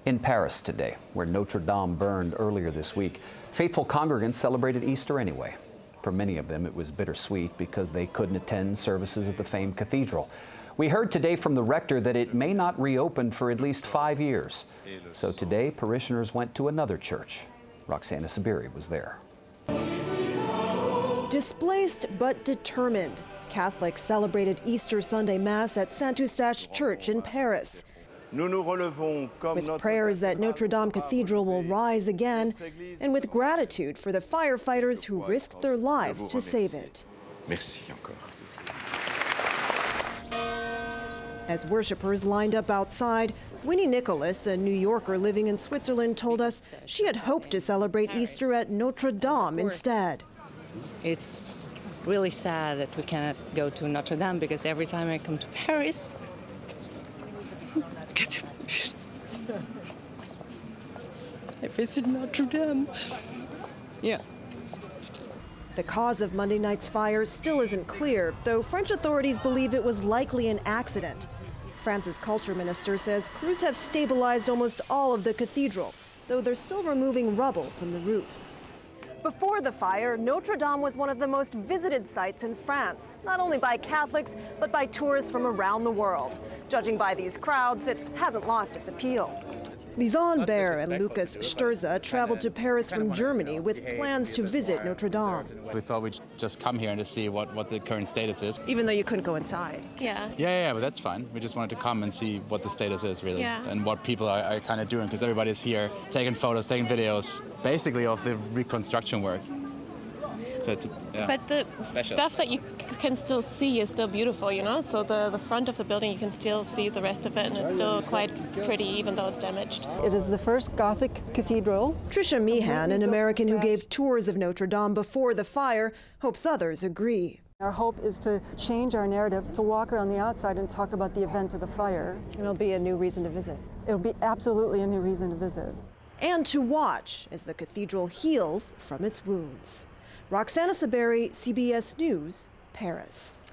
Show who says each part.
Speaker 1: In Paris today, where Notre Dame burned earlier this week, faithful congregants celebrated Easter anyway. For many of them, it was bittersweet because they couldn't attend services at the famed cathedral. We heard today from the rector that it may not reopen for at least 5 years. So today, parishioners went to another church. Roxana Saberi was there.
Speaker 2: Displaced but determined, Catholics celebrated Easter Sunday Mass at Saint Eustache Church in Paris. With prayers that Notre Dame Cathedral will rise again, and with gratitude for the firefighters who risked their lives to save it.
Speaker 3: Merci encore.
Speaker 2: As worshippers lined up outside, Winnie Nicholas, a New Yorker living in Switzerland, told us she had hoped to celebrate Easter at Notre Dame instead.
Speaker 4: It's really sad that we cannot go to Notre Dame because every time I come to Paris, I visit Notre Dame. Yeah.
Speaker 2: The cause of Monday night's fire still isn't clear, though French authorities believe it was likely an accident. France's culture minister says crews have stabilized almost all of the cathedral, though they're still removing rubble from the roof. Before the fire, Notre Dame was one of the most visited sites in France, not only by Catholics, but by tourists from around the world. Judging by these crowds, it hasn't lost its appeal. Lisanne Baer and Lucas Sturza traveled to Paris from Germany with plans to visit Notre Dame.
Speaker 5: We thought we'd just come here and to see what the current status is.
Speaker 2: Even though you couldn't go inside.
Speaker 5: Yeah, but that's fine. We just wanted to come and see what the status is, really, and what people are kind of doing, because everybody's here taking photos, taking videos, basically of the reconstruction work. So it's,
Speaker 6: But the stuff that you can still see is still beautiful, you know? So the front of the building, you can still see the rest of it, and it's still quite pretty, even though it's damaged.
Speaker 7: It is the first Gothic cathedral.
Speaker 2: Tricia Meehan, an American who gave tours of Notre Dame before the fire, hopes others agree.
Speaker 7: Our hope is to change our narrative, to walk around the outside and talk about the event of the fire.
Speaker 2: It'll be a new reason to visit.
Speaker 7: It'll be absolutely a new reason to visit.
Speaker 2: And to watch as the cathedral heals from its wounds. Roxana Saberi, CBS News, Paris.